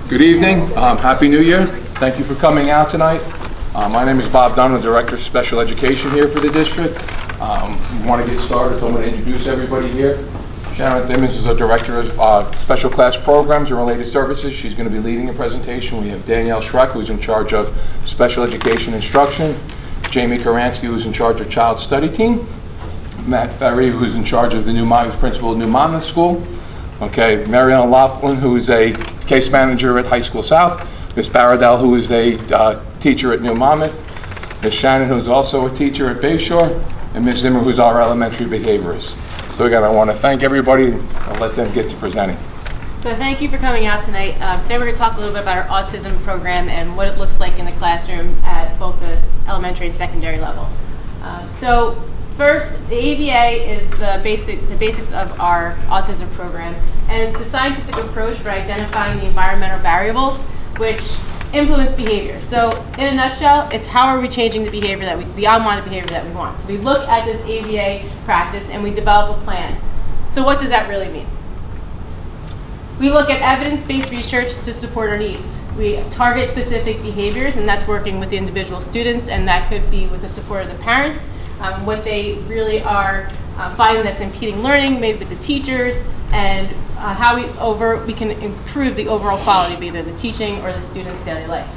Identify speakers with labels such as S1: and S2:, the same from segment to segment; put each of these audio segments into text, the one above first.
S1: Good evening. Happy New Year. Thank you for coming out tonight. My name is Bob Dunn, the Director of Special Education here for the district. We want to get started, so I'm going to introduce everybody here. Sharon Thimmons is our Director of Special Class Programs and Related Services. She's going to be leading the presentation. We have Danielle Schreck, who's in charge of Special Education Instruction. Jamie Karansky, who's in charge of Child Study Team. Matt Ferry, who's in charge of the principal of New Monmouth School. Okay, Marianne Laughlin, who is a case manager at High School South. Ms. Baradell, who is a teacher at New Monmouth. Ms. Shannon, who's also a teacher at Bayshore. And Ms. Zimmer, who's our elementary behaviorist. So again, I want to thank everybody and I'll let them get to presenting.
S2: So thank you for coming out tonight. Today we're going to talk a little bit about our autism program and what it looks like in the classroom at both the elementary and secondary level. So first, the ABA is the basics of our autism program, and it's a scientific approach for identifying the environmental variables which influence behavior. So in a nutshell, it's how are we changing the behavior the unwanted behavior that we want. So we look at this ABA practice and we develop a plan. So what does that really mean? We look at evidence-based research to support our needs. We target specific behaviors, and that's working with the individual students, and that could be with the support of the parents, what they really are finding that's impeding learning, maybe with the teachers, and how we can improve the overall quality of either the teaching or the student's daily life.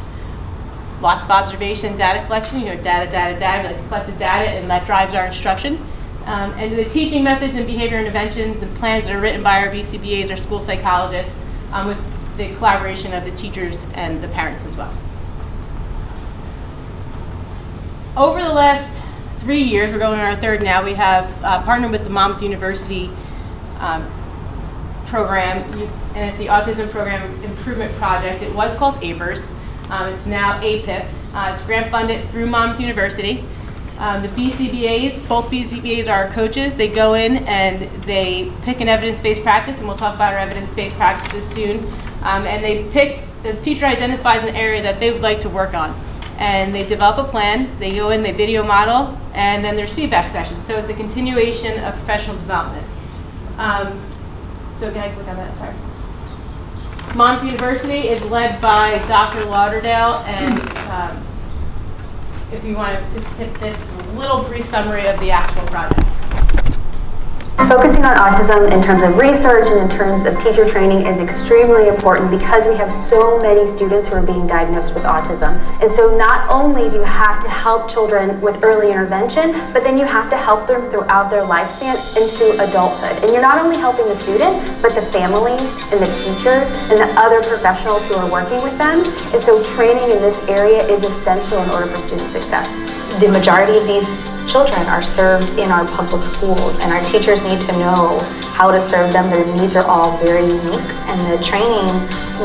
S2: Lots of observation, data collection, data, like collected data, and that drives our instruction. And the teaching methods and behavior interventions and plans that are written by our BCBAs or school psychologists with the collaboration of the teachers and the parents as well. Over the last 3 years, we're going on our third now, we have partnered with the Monmouth University program, and it's the Autism Program Improvement Project. It was called APERS. It's now APIP. It's grant funded through Monmouth University. The BCBAs, both BCBAs are our coaches. They go in and they pick an evidence-based practice, and we'll talk about our evidence-based practices soon. And the teacher identifies an area that they would like to work on. And they develop a plan, they go in, they video model, and then there's feedback sessions. So it's a continuation of professional development. So can I click on that, sorry. Monmouth University is led by Dr. Lauderdale, and if you want to just hit this, a little brief summary of the actual project.
S3: Focusing on autism in terms of research and in terms of teacher training is extremely important because we have so many students who are being diagnosed with autism. And so not only do you have to help children with early intervention, but then you have to help them throughout their lifespan into adulthood. And you're not only helping the student, but the families and the teachers and the other professionals who are working with them. And so training in this area is essential in order for student success. The majority of these children are served in our public schools, and our teachers need to know how to serve them. Their needs are all very unique, and the training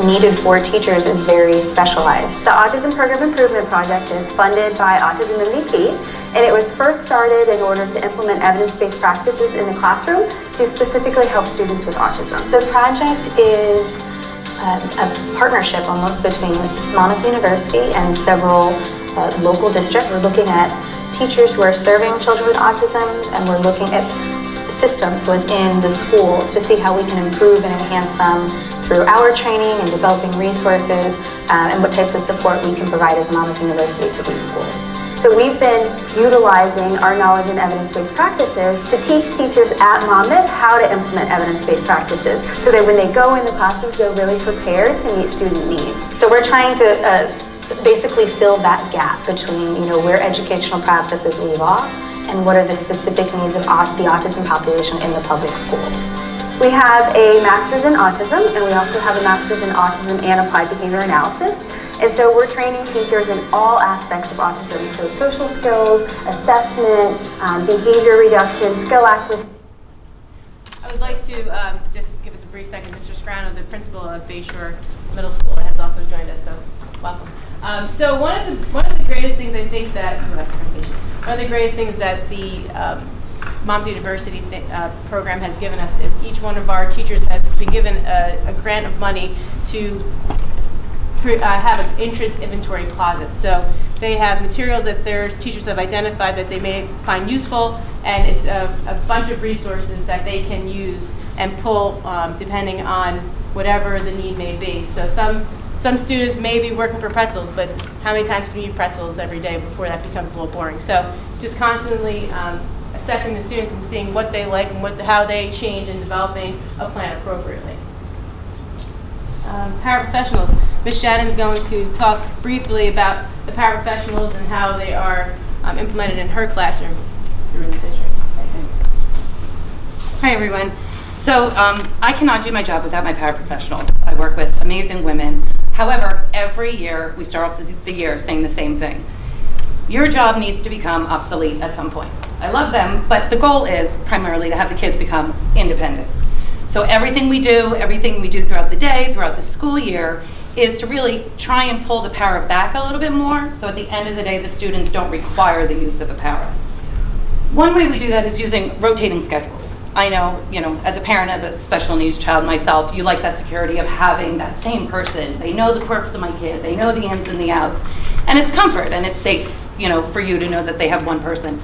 S3: needed for teachers is very specialized. The Autism Program Improvement Project is funded by Autism MVP, and it was first started in order to implement evidence-based practices in the classroom to specifically help students with autism. The project is a partnership almost between Monmouth University and several local districts. We're looking at teachers who are serving children with autism, and we're looking at systems within the schools to see how we can improve and enhance them through our training and developing resources and what types of support we can provide as Monmouth University to these schools. So we've been utilizing our knowledge in evidence-based practices to teach teachers at Monmouth how to implement evidence-based practices so that when they go in the classrooms, they're really prepared to meet student needs. So we're trying to basically fill that gap between where educational practices leave off and what are the specific needs of the autism population in the public schools. We have a master's in autism, and we also have a master's in autism and applied behavior analysis. And so we're training teachers in all aspects of autism, so social skills, assessment, behavior reduction, skill acquisition.
S2: I would like to just give us a brief second. Mr. Scrano, the principal of Bayshore Middle School, has also joined us, so welcome. So one of the greatest things I think that the Monmouth University program has given us is each one of our teachers has been given a grant of money to have an interest inventory closet. So they have materials that their teachers have identified that they may find useful, and it's a bunch of resources that they can use and pull depending on whatever the need may be. So some some students may be working for pretzels, but how many times can you eat pretzels every day before that becomes a little boring? So just constantly assessing the students and seeing what they like and how they change and developing a plan appropriately. Paraprofessionals. Ms. Shannon's going to talk briefly about the paraprofessionals and how they are implemented in her classroom through the district.
S4: Hi, everyone. So I cannot do my job without my paraprofessionals. I work with amazing women. However, every year we start off the year saying the same thing. Your job needs to become obsolete at some point. I love them, but the goal is primarily to have the kids become independent. So everything we do throughout the day, throughout the school year, is to really try and pull the para back a little bit more, so at the end of the day, the students don't require the use of the para. One way we do that is using rotating schedules. I know, as a parent of a special needs child myself, you like that security of having that same person. They know the quirks of my kid, they know the ins and the outs, and it's comfort and it's safe, for you to know that they have one person.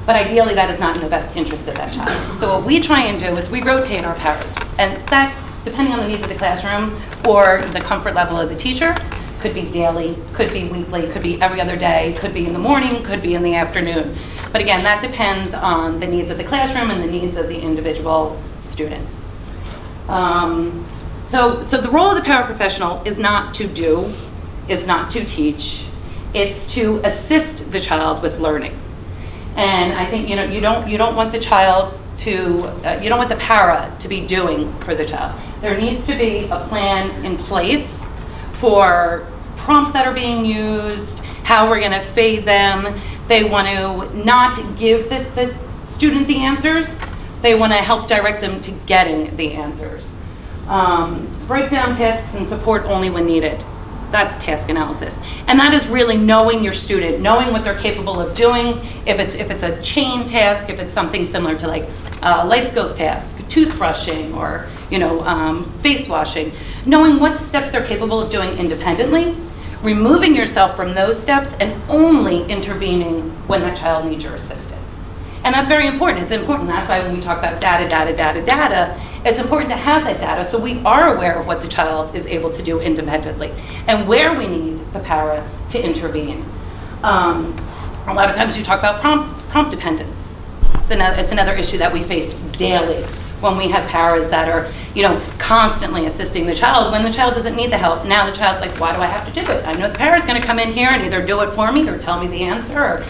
S4: But ideally, that is not in the best interest of that child. So what we try and do is we rotate our paras, and that, depending on the needs of the classroom or the comfort level of the teacher, could be daily, could be weekly, could be every other day, could be in the morning, could be in the afternoon. But again, that depends on the needs of the classroom and the needs of the individual student. So the role of the paraprofessional is not to do, is not to teach, it's to assist the child with learning. And I think, you don't want the child to, you don't want the para to be doing for the child. There needs to be a plan in place for prompts that are being used, how we're going to fade them. They want to not give the student the answers. They want to help direct them to getting the answers. Break down tasks and support only when needed. That's task analysis. And that is really knowing your student, knowing what they're capable of doing. If it's a chain task, if it's something similar to like a life skills task, toothbrushing, or face washing, knowing what steps they're capable of doing independently, removing yourself from those steps and only intervening when that child needs your assistance. And that's very important. It's important. That's why when we talk about data, it's important to have that data so we are aware of what the child is able to do independently and where we need the para to intervene. A lot of times you talk about prompt dependence. It's another issue that we face daily when we have paras that are, constantly assisting the child when the child doesn't need the help. Now the child's like, why do I have to do it? I know the para's going to come in here and either do it for me or tell me the answer.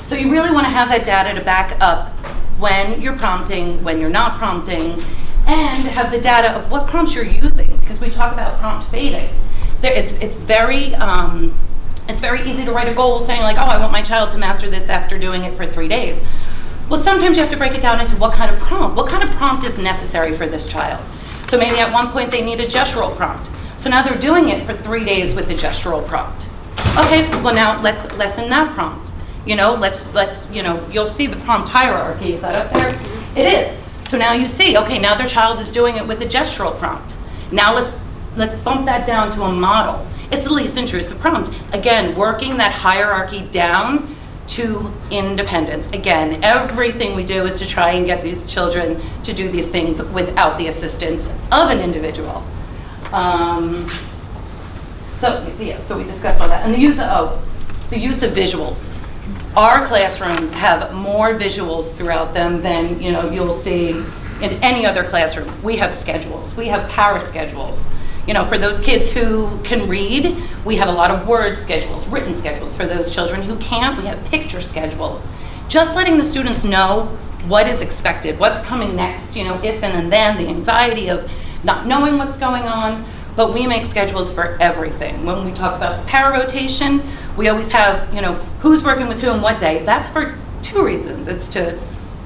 S4: So you really want to have that data to back up when you're prompting, when you're not prompting, and have the data of what prompts you're using, because we talk about prompt fading. It's very easy to write a goal saying like, oh, I want my child to master this after doing it for 3 days. Well, sometimes you have to break it down into what kind of prompt is necessary for this child. So maybe at one point they need a gestural prompt. So now they're doing it for 3 days with the gestural prompt. Okay, well now let's lessen that prompt. You'll see the prompt hierarchy. Is that up there? It is. So now you see, okay, now their child is doing it with a gestural prompt. Now let's bump that down to a model. It's the least intrusive prompt. Again, working that hierarchy down to independence. Again, everything we do is to try and get these children to do these things without the assistance of an individual. So we discussed all that. And the use of visuals. Our classrooms have more visuals throughout them than you'll see in any other classroom. We have schedules. We have para schedules. For those kids who can read, we have a lot of word schedules, written schedules. For those children who can't, we have picture schedules. Just letting the students know what is expected, what's coming next, if and then, the anxiety of not knowing what's going on. But we make schedules for everything. When we talk about the para rotation, we always have, who's working with who and what day. That's for 2 reasons. It's to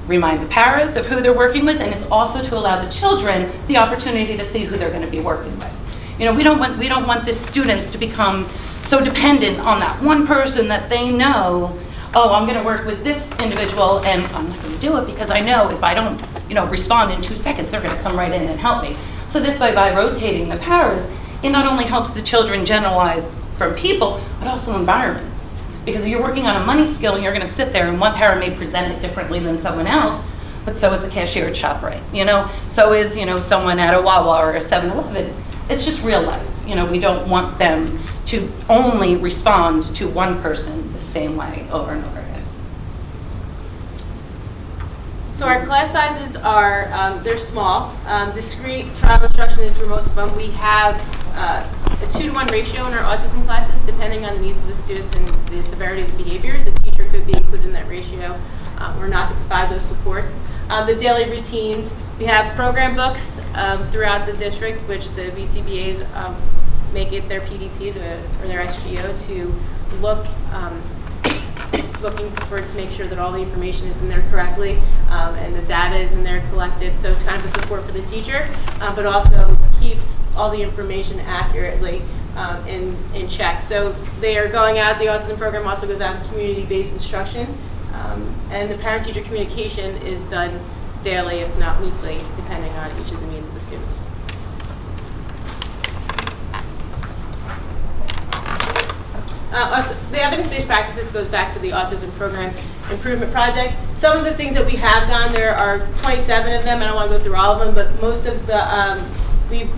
S4: remind the paras of who they're working with, and it's also to allow the children the opportunity to see who they're going to be working with. We don't want the students to become so dependent on that one person that they know, oh, I'm going to work with this individual and I'm not going to do it because I know if I don't, respond in 2 seconds, they're going to come right in and help me. So this way, by rotating the paras, it not only helps the children generalize from people, but also environments. Because if you're working on a money skill and you're going to sit there and one para may present it differently than someone else, but so is the cashier at ShopRite, so is, someone at a Wawa or a 7-Eleven. It's just real life, we don't want them to only respond to one person the same way over and over again.
S2: So our class sizes are, they're small. Discrete trial instruction is for most of them. We have a 2-to-1 ratio in our autism classes, depending on the needs of the students and the severity of the behaviors. The teacher could be included in that ratio or not to provide those supports. The daily routines, we have program books throughout the district, which the BCBAs make it their PDP or their SGO to looking for to make sure that all the information is in there correctly and the data is in there collected. So it's kind of a support for the teacher, but also keeps all the information accurately in check. So they are going out, the autism program also goes out in community-based instruction, and the parent-teacher communication is done daily, if not weekly, depending on each of the needs of the students. The evidence-based practices goes back to the Autism Program Improvement Project. Some of the things that we have done, there are 27 of them. I don't want to go through all of them, but most of the, we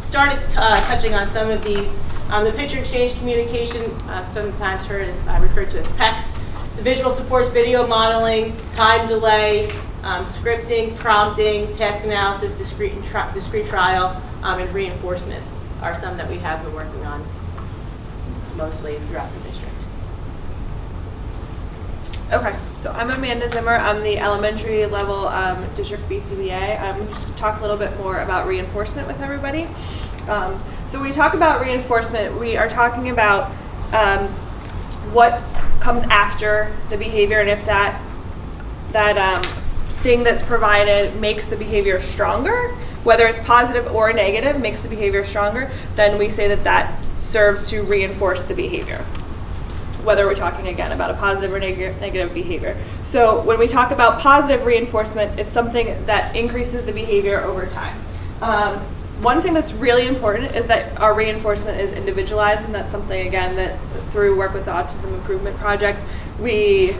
S2: started touching on some of these. The picture exchange communication, sometimes referred to as PECS. The visual supports, video modeling, time delay, scripting, prompting, task analysis, discrete trial, and reinforcement are some that we have been working on mostly throughout the district.
S5: Okay, so I'm Amanda Zimmer. I'm the elementary level district BCBA. I'm just going to talk a little bit more about reinforcement with everybody. So when we talk about reinforcement, we are talking about what comes after the behavior, and if that thing that's provided makes the behavior stronger, whether it's positive or negative, makes the behavior stronger, then we say that that serves to reinforce the behavior, whether we're talking again about a positive or negative behavior. So when we talk about positive reinforcement, it's something that increases the behavior over time. One thing that's really important is that our reinforcement is individualized, and that's something, again, that through work with the Autism Improvement Project, we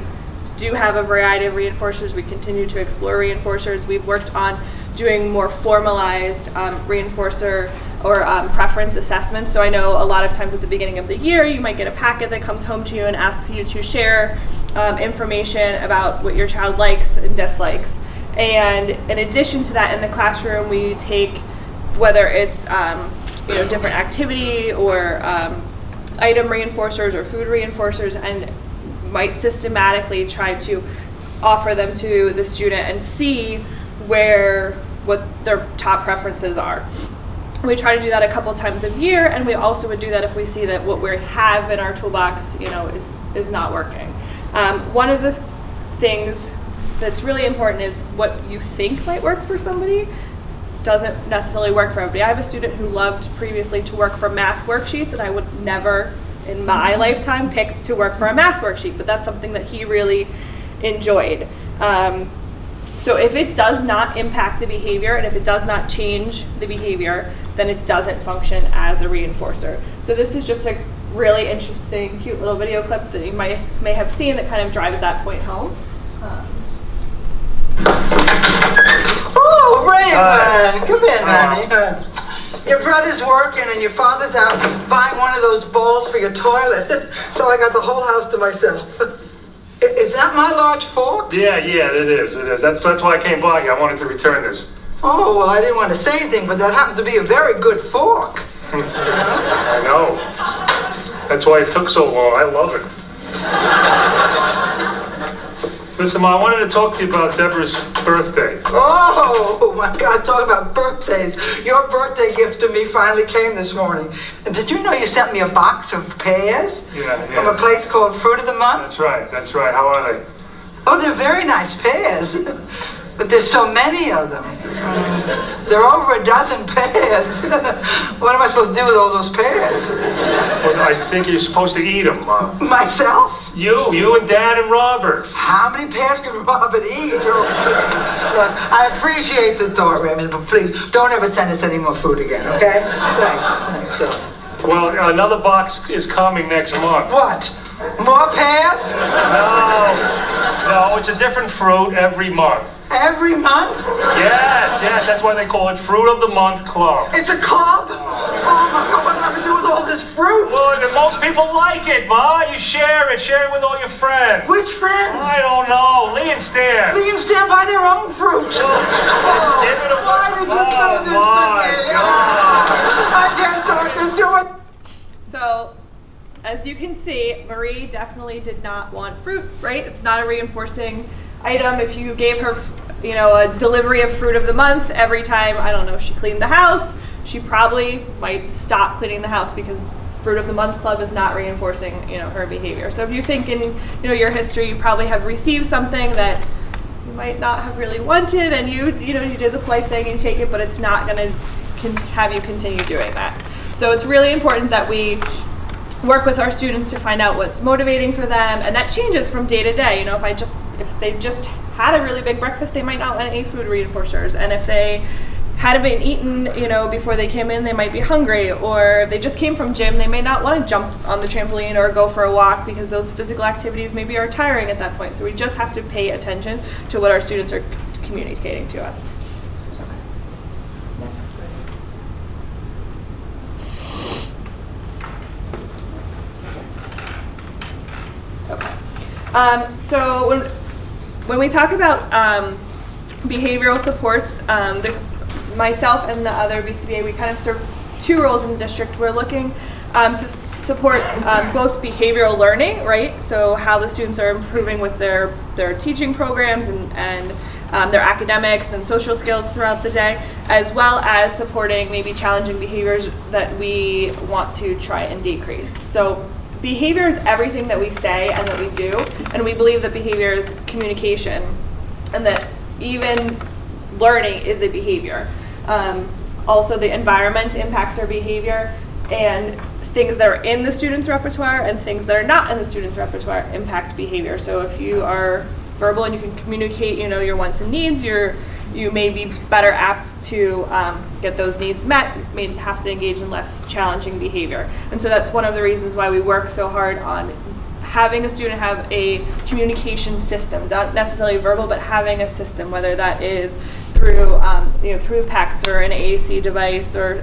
S5: do have a variety of reinforcers. We continue to explore reinforcers. We've worked on doing more formalized reinforcer or preference assessments. So I know a lot of times at the beginning of the year, you might get a packet that comes home to you and asks you to share information about what your child likes and dislikes. And in addition to that, in the classroom, we take, whether it's different activity or item reinforcers or food reinforcers, and might systematically try to offer them to the student and see what their top preferences are. We try to do that a couple times a year, and we also would do that if we see that what we have in our toolbox, is not working. One of the things that's really important is what you think might work for somebody doesn't necessarily work for everybody. I have a student who loved previously to work from math worksheets, and I would never in my lifetime picked to work for a math worksheet, but that's something that he really enjoyed. So if it does not impact the behavior and if it does not change the behavior, then it doesn't function as a reinforcer. So this is just a really interesting, cute little video clip that you may have seen that kind of drives that point home.
S6: Oh, Raymond, come in, honey. Your brother's working and your father's out buying one of those bowls for your toilet, so I got the whole house to myself. Is that my large fork?
S7: Yeah, it is. That's why I came by. I wanted to return this.
S6: Oh, well, I didn't want to say anything, but that happens to be a very good fork.
S7: I know. That's why it took so long. I love it. Listen, Ma, I wanted to talk to you about Deborah's birthday.
S6: Oh, my God, talk about birthdays. Your birthday gift to me finally came this morning. And did you know you sent me a box of pears?
S7: Yeah.
S6: From a place called Fruit of the Month?
S7: That's right. How are they?
S6: Oh, they're very nice pears. But there's so many of them. There are over a dozen pears. What am I supposed to do with all those pears?
S7: Well, I think you're supposed to eat them, Ma.
S6: Myself?
S7: You and Dad and Robert.
S6: How many pears can Robert eat? Oh, look, I appreciate the thought, Raymond, but please don't ever send us any more food again, okay? Thanks.
S7: Well, another box is coming next month.
S6: What? More pears?
S7: No, it's a different fruit every month.
S6: Every month?
S7: Yes, that's why they call it Fruit of the Month Club.
S6: It's a club? Oh my God,
S7: most people like it, Ma. You share it with all your friends.
S6: Which friends?
S7: I don't know. Lee and Stan.
S6: Lee and Stan buy their own fruit.
S7: Give it away.
S6: Why did you do this to me? I can't talk this to it.
S5: So, as you can see, Marie definitely did not want fruit, right? It's not a reinforcing item. If you gave her, a delivery of fruit of the month every time, I don't know, she cleaned the house, she probably might stop cleaning the house because Fruit of the Month Club is not reinforcing, her behavior. So if you think in, your history, you probably have received something that you might not have really wanted, and you did the polite thing and take it, but it's not going to have you continue doing that. So it's really important that we work with our students to find out what's motivating for them, and that changes from day to day. If they just had a really big breakfast, they might not want any food reinforcers, and if they hadn't been eaten, before they came in, they might be hungry, or if they just came from gym, they may not want to jump on the trampoline or go for a walk because those physical activities maybe are tiring at that point. So we just have to pay attention to what our students are communicating to us. Okay. So when we talk about behavioral supports, myself and the other BCBA, we kind of serve two roles in the district. We're looking to support both behavioral learning, right? So how the students are improving with their teaching programs and their academics and social skills throughout the day, as well as supporting maybe challenging behaviors that we want to try and decrease. So behavior is everything that we say and that we do, and we believe that behavior is communication, and that even learning is a behavior. Also, the environment impacts our behavior, and things that are in the student's repertoire and things that are not in the student's repertoire impact behavior. So if you are verbal and you can communicate, your wants and needs, you may be better apt to get those needs met, may have to engage in less challenging behavior. And so that's one of the reasons why we work so hard on having a student have a communication system, not necessarily verbal, but having a system, whether that is through through PECS or an AAC device or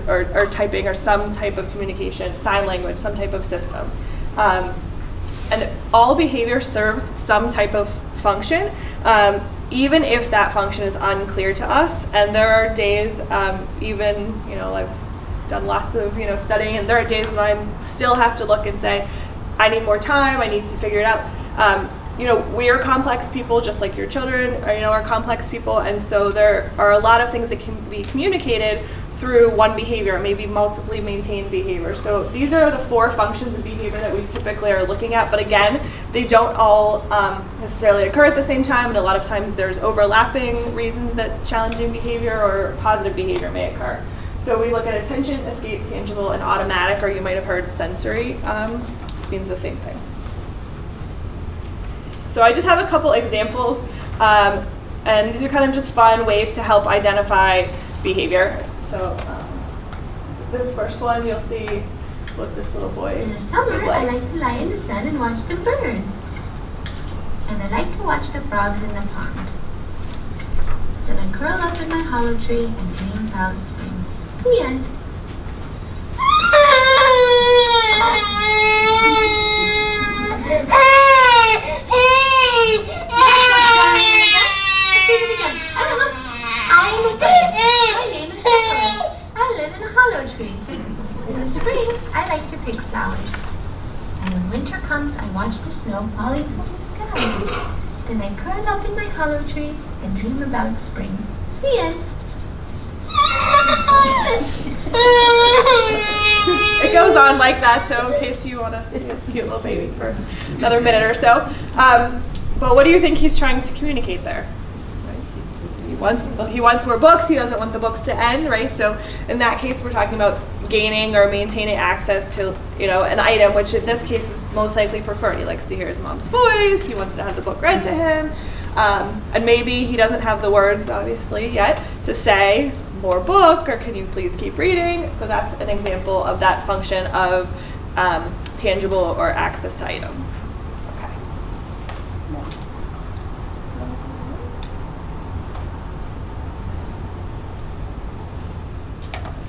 S5: typing or some type of communication, sign language, some type of system. And all behavior serves some type of function, even if that function is unclear to us. And there are days, I've done lots of studying, and there are days when I still have to look and say, I need more time, I need to figure it out. We are complex people, just like your children are complex people, and so there are a lot of things that can be communicated through one behavior, maybe multiply maintained behavior. So these are the 4 functions of behavior that we typically are looking at, but again, they don't all necessarily occur at the same time, and a lot of times there's overlapping reasons that challenging behavior or positive behavior may occur. So we look at attention, escape, tangible, and automatic, or you might have heard sensory. This means the same thing. So I just have a couple examples, and these are kind of just fun ways to help identify behavior. So this first one, you'll see what this little boy
S8: In the summer,
S5: looked like.
S8: I like to lie in the sun and watch the birds. And I like to watch the frogs in the pond. Then I curl up in my hollow tree and dream about spring. The end. In the spring, I like to pick flowers. And when winter comes, I watch the snow falling from the sky. Then I curl up in my hollow tree and dream about spring. The end.
S5: It goes on like that, so in case you want to see this cute little baby for another minute or so. But what do you think he's trying to communicate there? He wants more books. He doesn't want the books to end, right? So in that case, we're talking about gaining or maintaining access to, an item, which in this case is most likely preferred. He likes to hear his mom's voice. He wants to have the book read to him. And maybe he doesn't have the words, obviously, yet to say more book, or can you please keep reading? So that's an example of that function of tangible or access to items.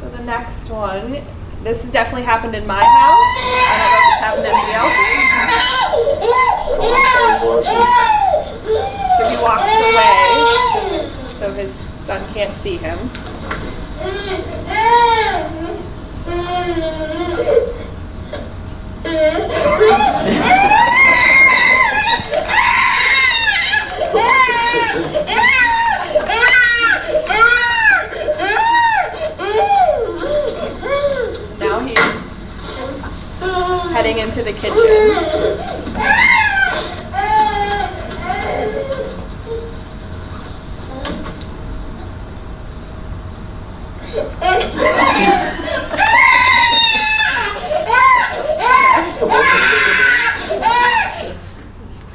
S5: The next one This has definitely happened in my house. I don't know if it's happened to anybody else's. So he walks away so his son can't see him. Now he's heading into the kitchen.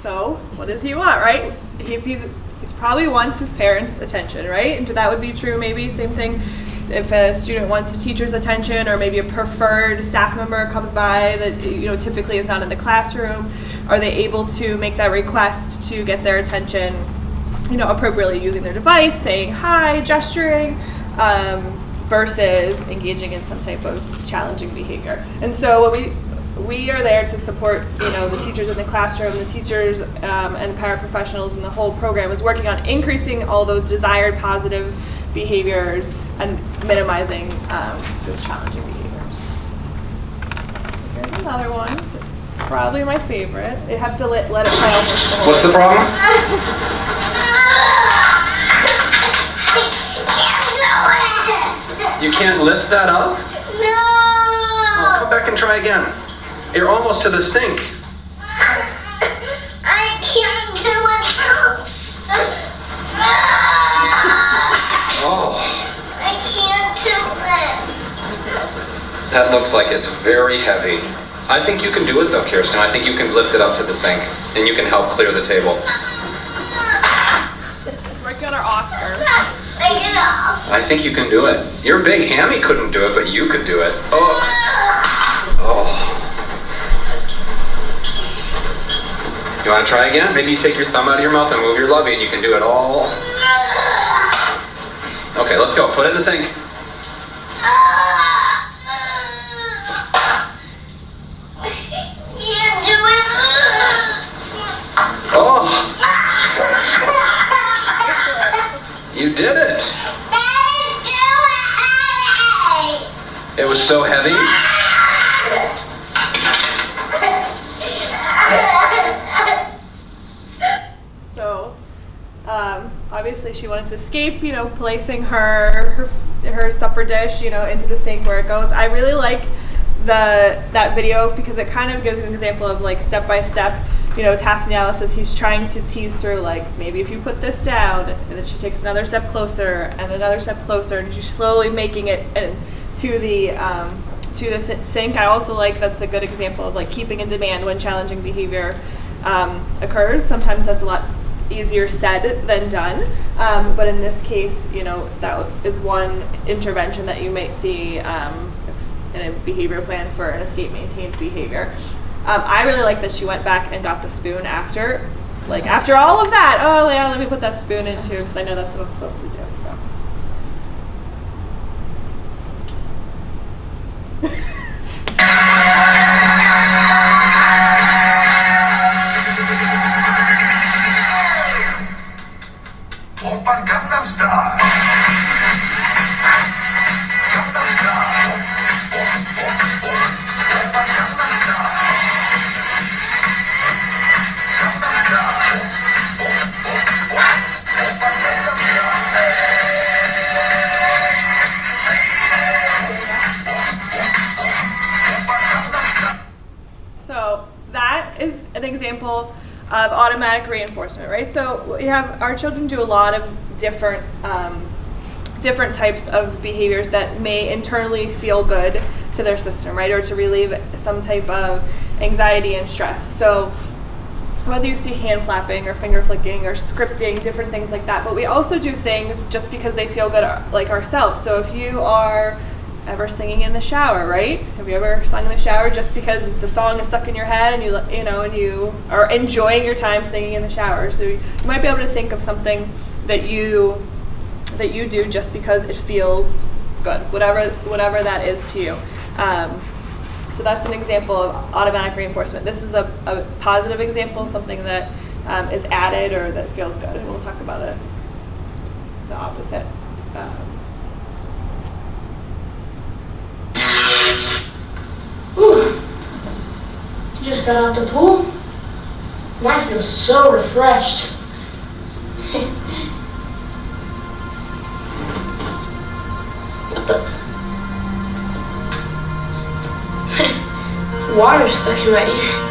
S5: So, what does he want, right? He's probably wants his parents' attention, right? And that would be true, maybe same thing if a student wants the teacher's attention, or maybe a preferred staff member comes by that typically is not in the classroom. Are they able to make that request to get their attention, appropriately using their device, saying hi, gesturing, versus engaging in some type of challenging behavior? And so what we are there to support, the teachers in the classroom, the teachers and paraprofessionals, and the whole program is working on increasing all those desired positive behaviors and minimizing those challenging behaviors. Here's another one. This is probably my favorite. You have to let it play almost the whole
S9: What's the problem? You can't lift that up?
S8: No!
S9: Oh, come back and try again. You're almost to the sink.
S8: I can't do it.
S9: Oh,
S8: I can't do it.
S9: that looks like it's very heavy. I think you can do it though, Kirsten. I think you can lift it up to the sink and you can help clear the table.
S5: Let's work on our Oscar.
S9: I think you can do it. Your big hammy couldn't do it, but you could do it. Oh. Oh. You want to try again? Maybe you take your thumb out of your mouth and move your lubby and you can do it all. Okay, let's go. Put it in the sink. Oh! You did it! It was so heavy.
S5: So, obviously she wanted to escape, placing her supper dish, into the sink where it goes. I really like that video because it kind of gives an example of like step-by-step, task analysis. He's trying to tease through, like, maybe if you put this down, and then she takes another step closer and another step closer, and she's slowly making it to the sink. I also like that's a good example of like keeping in demand when challenging behavior occurs. Sometimes that's a lot easier said than done, but in this case, that is one intervention that you might see in a behavior plan for an escape maintained behavior. I really like that she went back and got the spoon after all of that. Oh yeah, let me put that spoon in too, because I know that's what I'm supposed to do. So.
S10: Oppan Gangnam Style. Gangnam Style. Oppan Gangnam Style. Gangnam Style. Oppan Gangnam Style.
S5: So that is an example of automatic reinforcement, right? So we have our children do a lot of different types of behaviors that may internally feel good to their system, right? Or to relieve some type of anxiety and stress. So whether you see hand flapping or finger flicking or scripting, different things like that. But we also do things just because they feel good, like ourselves. So if you are ever singing in the shower, right? Have you ever sung in the shower just because the song is stuck in your head and you are enjoying your time singing in the shower? So you might be able to think of something that you do just because it feels good, whatever that is to you. So that's an example of automatic reinforcement. This is a positive example, something that is added or that feels good, and we'll talk about the opposite.
S11: Whew. Just got out the pool. And I feel so refreshed. What the? Water stuck in my ear.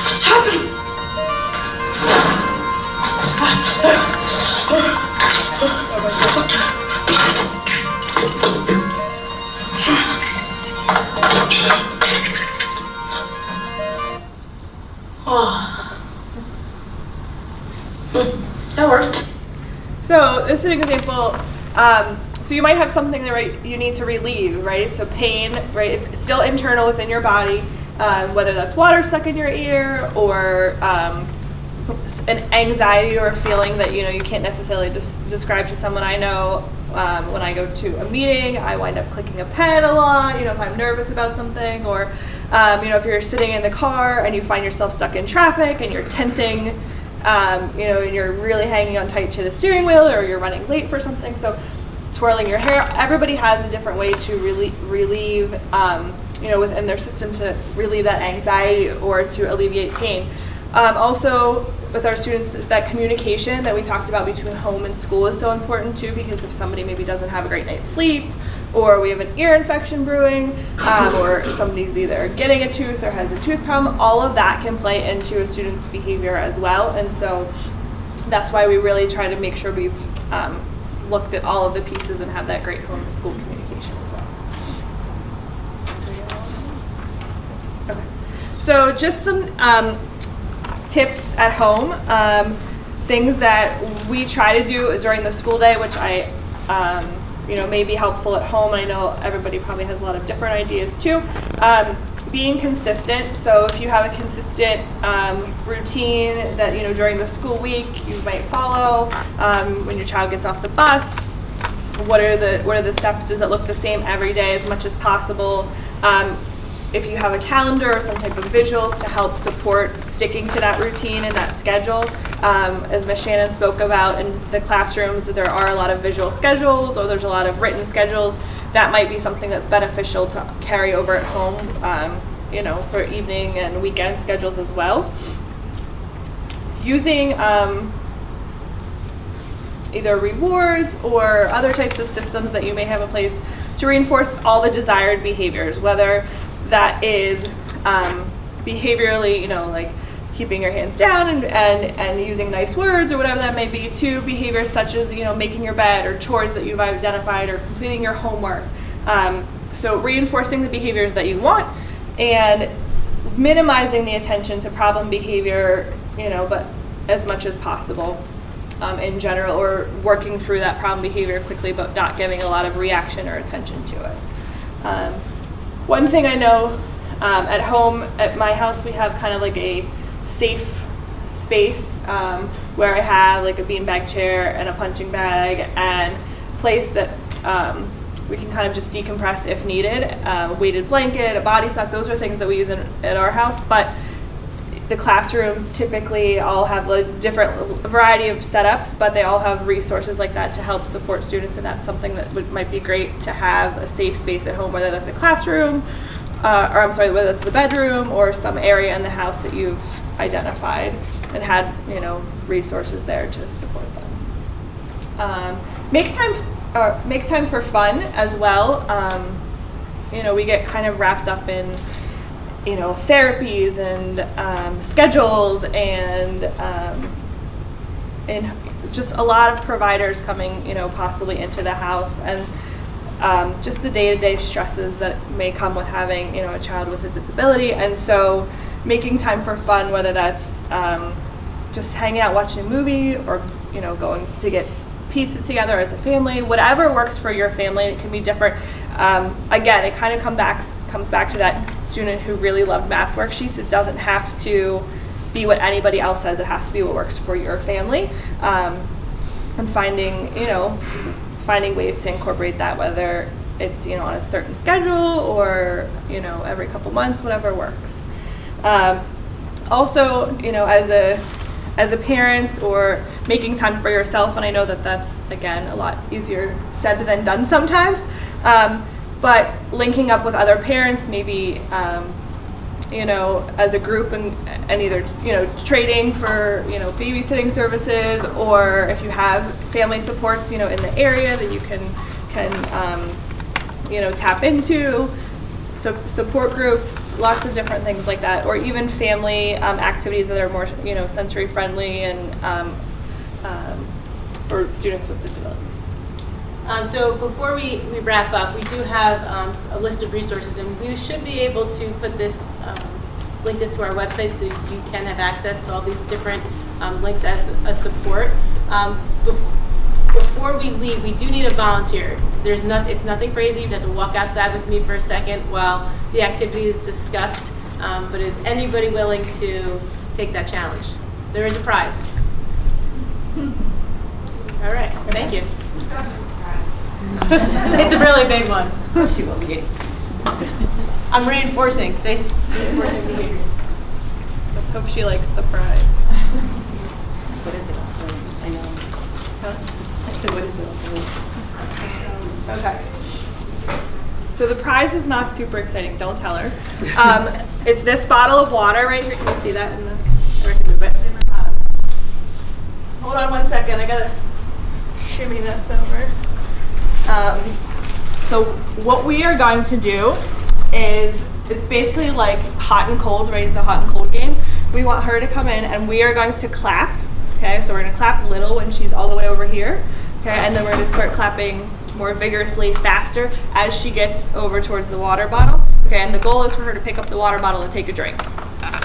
S11: What's happening? That worked.
S5: So this is an example. So you might have something that you need to relieve, right? So pain, right? It's still internal within your body, whether that's water stuck in your ear or an anxiety or a feeling that you can't necessarily describe to someone. I know when I go to a meeting, I wind up clicking a pen a lot. If I'm nervous about something, or if you're sitting in the car and you find yourself stuck in traffic and you're tensing. And you're really hanging on tight to the steering wheel, or you're running late for something. So twirling your hair, everybody has a different way to relieve, within their system to relieve that anxiety or to alleviate pain. Also, with our students, that communication that we talked about between home and school is so important too, because if somebody maybe doesn't have a great night's sleep, or we have an ear infection brewing, or somebody's either getting a tooth or has a tooth problem, all of that can play into a student's behavior as well. And so that's why we really try to make sure we've looked at all of the pieces and have that great home to school communication as well. Okay. So just some tips at home, things that we try to do during the school day, which may be helpful at home. And I know everybody probably has a lot of different ideas too. Being consistent. So if you have a consistent routine that during the school week you might follow, when your child gets off the bus, what are the steps? Does it look the same every day as much as possible? If you have a calendar or some type of visuals to help support sticking to that routine and that schedule, as Ms. Shannon spoke about in the classrooms, that there are a lot of visual schedules or there's a lot of written schedules. That might be something that's beneficial to carry over at home, for evening and weekend schedules as well. Using either rewards or other types of systems that you may have in place to reinforce all the desired behaviors, whether that is behaviorally, like keeping your hands down and using nice words or whatever that may be, to behaviors such as making your bed or chores that you've identified or completing your homework. So reinforcing the behaviors that you want and minimizing the attention to problem behavior, but as much as possible in general, or working through that problem behavior quickly but not giving a lot of reaction or attention to it. One thing I know, at home, at my house, we have kind of like a safe space where I have like a beanbag chair and a punching bag and place that we can kind of just decompress if needed. A weighted blanket, a body sock, those are things that we use at our house, but the classrooms typically all have a variety of setups, but they all have resources like that to help support students, and that's something that might be great to have a safe space at home, whether that's a classroom, whether that's the bedroom or some area in the house that you've identified and had, resources there to support them. Make time for fun as well. We get kind of wrapped up in therapies and schedules and just a lot of providers coming, possibly into the house, and just the day-to-day stresses that may come with having, a child with a disability. And so making time for fun, whether that's just hanging out, watching a movie, or, going to get pizza together as a family, whatever works for your family. It can be different. Again, it kind of comes back to that student who really loved math worksheets. It doesn't have to be what anybody else says. It has to be what works for your family. finding, finding ways to incorporate that, whether it's, on a certain schedule or, every couple months, whatever works. Also, as a parent or making time for yourself, and I know that that's, again, a lot easier said than done sometimes, but linking up with other parents, maybe, as a group and either, trading for, babysitting services, or if you have family supports, in the area that you can tap into. So support groups, lots of different things like that, or even family activities that are more, sensory friendly and for students with disabilities.
S2: So before we wrap up, we do have a list of resources, and we should be able to put this, link this to our website so you can have access to all these different links as a support. Before we leave, we do need a volunteer. It's nothing crazy. You have to walk outside with me for a second while the activity is discussed. But is anybody willing to take that challenge? There is a prize. All right, thank you. It's a really big one. She will be. I'm reinforcing. Say reinforcing behavior.
S5: Let's hope she likes the prize.
S4: What is it? I know.
S5: Huh?
S4: I said, what is it?
S5: Okay. So the prize is not super exciting. Don't tell her. It's this bottle of water right here. Can you see that? Or I can move it. Hold on one second. I gotta shimmy this over. So what we are going to do is, it's basically like hot and cold, right? The hot and cold game. We want her to come in and we are going to clap. Okay, so we're going to clap little when she's all the way over here. Okay, and then we're going to start clapping more vigorously, faster as she gets over towards the water bottle. Okay, and the goal is for her to pick up the water bottle and take a drink.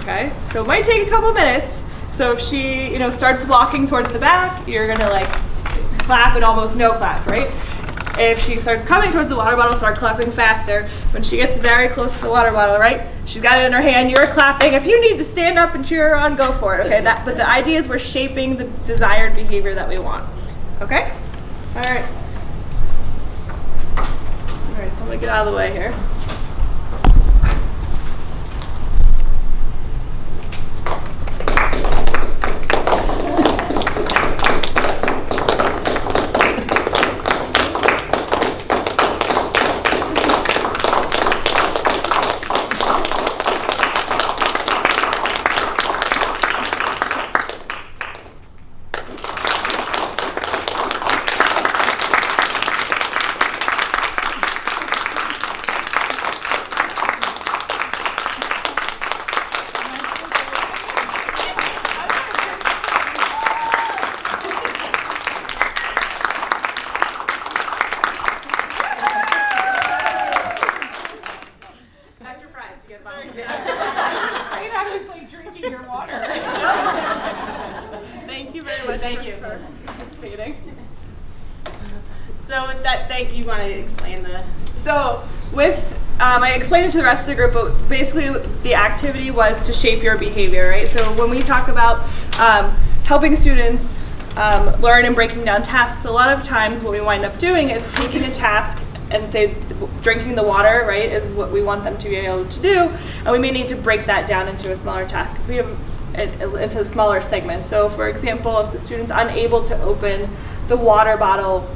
S5: Okay, so it might take a couple minutes. So if she, starts walking towards the back, you're going to like clap and almost no clap, right? If she starts coming towards the water bottle, start clapping faster. When she gets very close to the water bottle, right? She's got it in her hand, you're clapping. If you need to stand up and cheer her on, go for it, okay? But the idea is we're shaping the desired behavior that we want, okay? All right. All right, so I'm gonna get out of the way here. Thank you very much. Thank you for participating.
S2: So with that, you want to explain the...
S5: So with, I explained it to the rest of the group, but basically the activity was to shape your behavior, right? So when we talk about helping students learn and breaking down tasks, a lot of times what we wind up doing is taking a task and say drinking the water, right, is what we want them to be able to do, and we may need to break that down into a smaller task. If we have into smaller segments. So for example, if the student's unable to open the water bottle,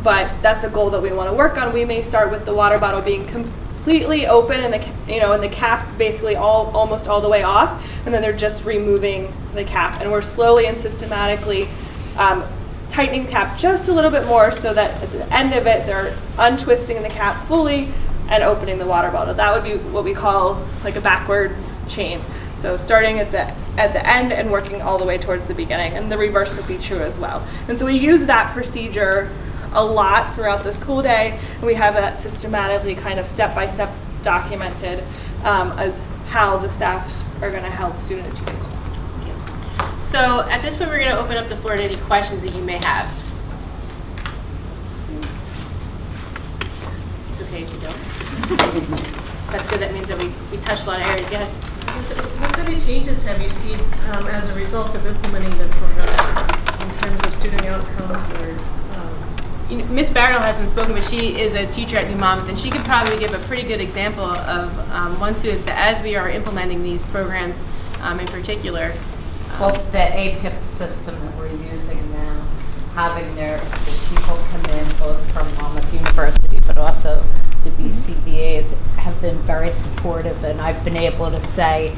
S5: but that's a goal that we want to work on, we may start with the water bottle being completely open and the cap basically almost all the way off, and then they're just removing the cap, and we're slowly and systematically tightening the cap just a little bit more so that at the end of it they're untwisting the cap fully and opening the water bottle. That would be what we call like a backwards chain. So starting at the end and working all the way towards the beginning, and the reverse would be true as well. And so we use that procedure a lot throughout the school day, and we have that systematically kind of step-by-step documented as how the staff are going to help student achieve.
S2: So at this point, we're going to open up the floor to any questions that you may have. It's okay if you don't. That's good. That means that we touched a lot of areas. Go ahead.
S12: What kind of changes have you seen as a result of implementing the program? in terms of student outcomes or?
S2: Miss Barrell hasn't spoken, but she is a teacher at New Monmouth, and she could probably give a pretty good example of one student that, as we are implementing these programs in particular.
S13: Well, the APIP system that we're using now, having the people come in both from Monmouth University, but also the BCBAs have been very supportive, and I've been able to say,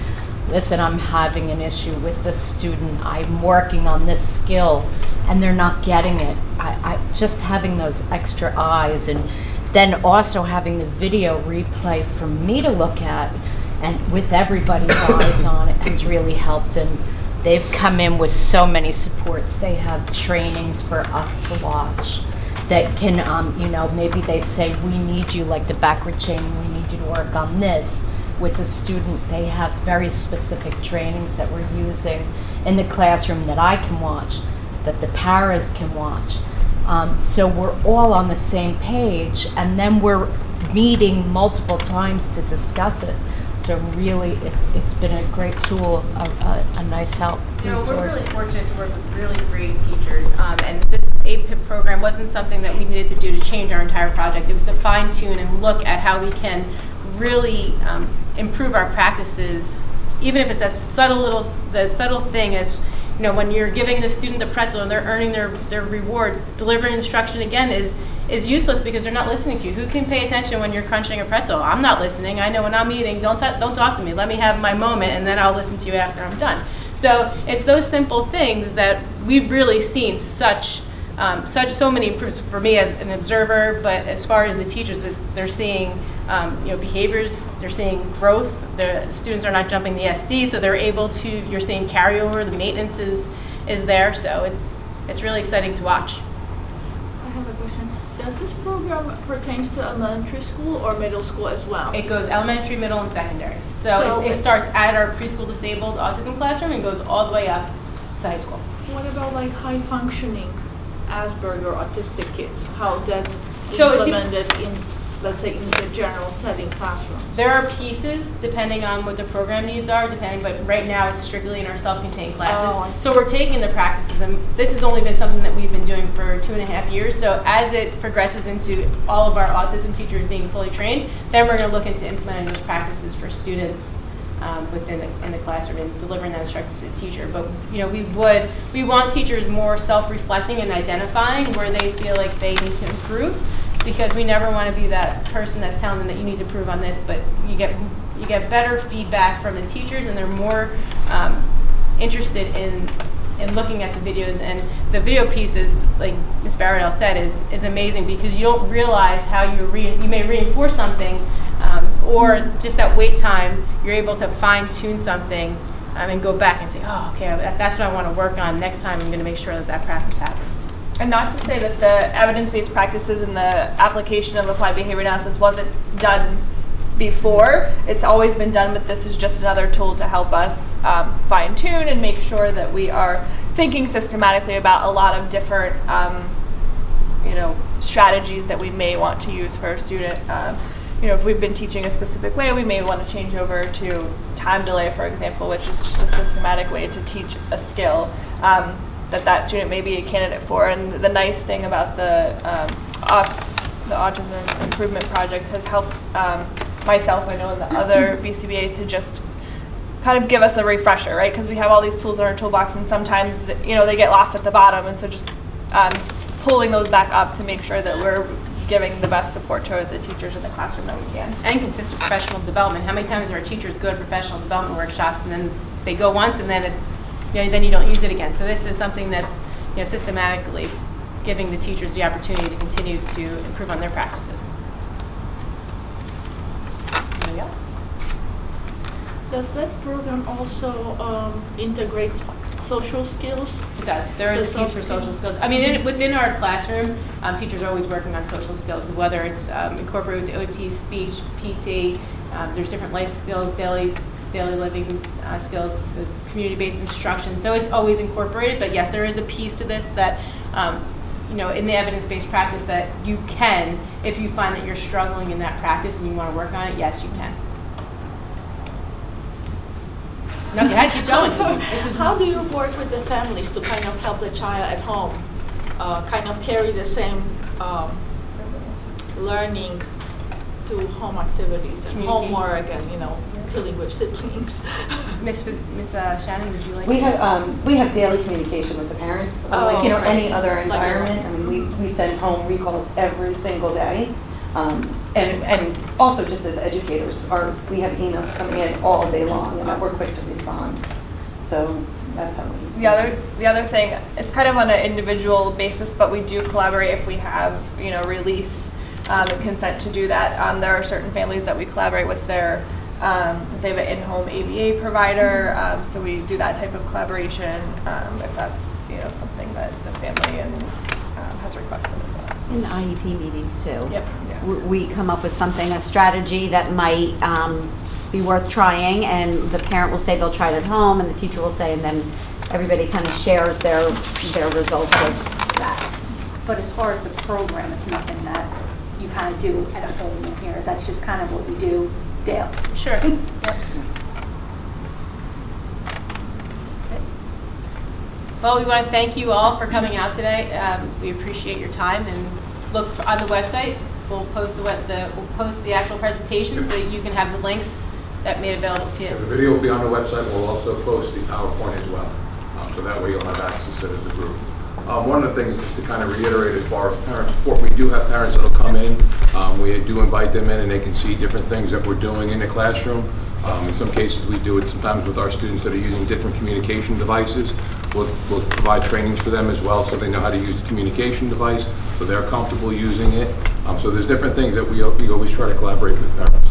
S13: listen, I'm having an issue with this student, I'm working on this skill, and they're not getting it. I just having those extra eyes, and then also having the video replay for me to look at, and with everybody's eyes on it, has really helped. And they've come in with so many supports. They have trainings for us to watch that can, maybe they say, we need you, like the backward chain, we need you to work on this. With the student, they have very specific trainings that we're using in the classroom that I can watch, that the paras can watch. So we're all on the same page, and then we're meeting multiple times to discuss it. So really, it's been a great tool, a nice help resource.
S2: We're really fortunate to work with really great teachers, and this APIP program wasn't something that we needed to do to change our entire project. It was to fine tune and look at how we can really improve our practices, even if it's that the subtle thing as, when you're giving the student the pretzel and they're earning their reward, delivering instruction again is useless because they're not listening to you. Who can pay attention when you're crunching a pretzel? I'm not listening. I know when I'm eating, don't talk to me. Let me have my moment, and then I'll listen to you after I'm done. So it's those simple things that we've really seen so many improvements for me as an observer, but as far as the teachers, they're seeing behaviors, they're seeing growth. The students are not jumping the SD, so they're able to. You're seeing carryover. The maintenance is there, so it's really exciting to watch.
S12: I have a question. Does this program pertains to elementary school or middle school as well?
S2: It goes elementary, middle, and secondary. So it starts at our preschool disabled autism classroom and goes all the way up to high school.
S12: What about like high functioning Asperger autistic kids? How that's
S2: So
S12: implemented in, let's say, in the general setting classroom?
S2: There are pieces depending on what the program needs are, but right now it's strictly in our self-contained classes. So we're taking the practices, and this has only been something that we've been doing for 2.5 years. So as it progresses into all of our autism teachers being fully trained, then we're going to look into implementing those practices for students in the classroom and delivering that instruction to the teacher. But we want teachers more self-reflecting and identifying where they feel like they need to improve, because we never want to be that person that's telling them that you need to improve on this, but you get better feedback from the teachers, and they're more interested in looking at the videos. And the video pieces, like Ms. Barrett said, is amazing, because you don't realize how you may reinforce something, or just that wait time, you're able to fine tune something and go back and say, oh, okay, that's what I want to work on. Next time I'm going to make sure that practice happens.
S5: And not to say that the evidence-based practices and the application of applied behavior analysis wasn't done before. It's always been done, but this is just another tool to help us fine-tune and make sure that we are thinking systematically about a lot of different strategies that we may want to use for a student. If we've been teaching a specific way, we may want to change over to time delay, for example, which is just a systematic way to teach a skill that student may be a candidate for. And the nice thing about the Autism Improvement Project has helped myself, I know, and the other BCBAs to just kind of give us a refresher, right? Because we have all these tools in our toolbox, and sometimes they get lost at the bottom, and so just pulling those back up to make sure that we're giving the best support to the teachers in the classroom that we can.
S2: And consistent professional development. How many times do our teachers go to professional development workshops and then they go once and then then you don't use it again? So this is something that's systematically giving the teachers the opportunity to continue to improve on their practices. Anything else?
S12: Does that program also integrate social skills?
S2: It does. There is a piece for social skills. I mean, within our classroom, teachers are always working on social skills, whether it's incorporated with OT, speech, PT. There's different life skills, daily living skills, the community-based instruction. So it's always incorporated. But yes, there is a piece to this that, in the evidence-based practice that you can, if you find that you're struggling in that practice and you want to work on it, yes, you can. No, go ahead, keep going.
S12: So, how do you work with the families to kind of help the child at home, kind of carry the same learning to home activities and
S2: Communication.
S12: homework and, dealing with siblings?
S2: Miss Shannon, would you like
S4: We
S2: to?
S4: have daily communication with the parents, like,
S2: okay.
S4: any other
S2: Like
S4: environment. I mean, we send home recalls every single day. And also just as educators, we have emails coming in all day long and we're quick to respond. So that's how we.
S5: The other thing, it's kind of on an individual basis, but we do collaborate if we have, release and consent to do that. There are certain families that we collaborate with their, they have an in-home ABA provider, so we do that type of collaboration if that's, something that the family has requested as well.
S14: In IEP meetings too.
S5: Yep.
S14: We come up with something, a strategy that might be worth trying, and the parent will say they'll try it at home, and the teacher will say, and then everybody kind of shares their results of that.
S15: But as far as the program, it's nothing that you kind of do at home in here. That's just kind of what we do daily.
S2: Sure. Yep. Well, we want to thank you all for coming out today. We appreciate your time, and look on the website. We'll post the actual presentation so that you can have the links that made available to you.
S1: The video will be on the website. We'll also post the PowerPoint as well, so that way you'll have access to it as a group. One of the things, just to kind of reiterate, as far as parent support, we do have parents that will come in. We do invite them in, and they can see different things that we're doing in the classroom. In some cases, we do it sometimes with our students that are using different communication devices. We'll provide trainings for them as well, so they know how to use the communication device, so they're comfortable using it. So there's different things that we always try to collaborate with parents.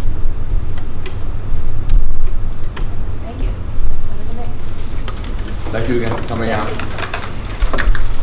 S2: Thank you.
S1: Thank you again for coming out.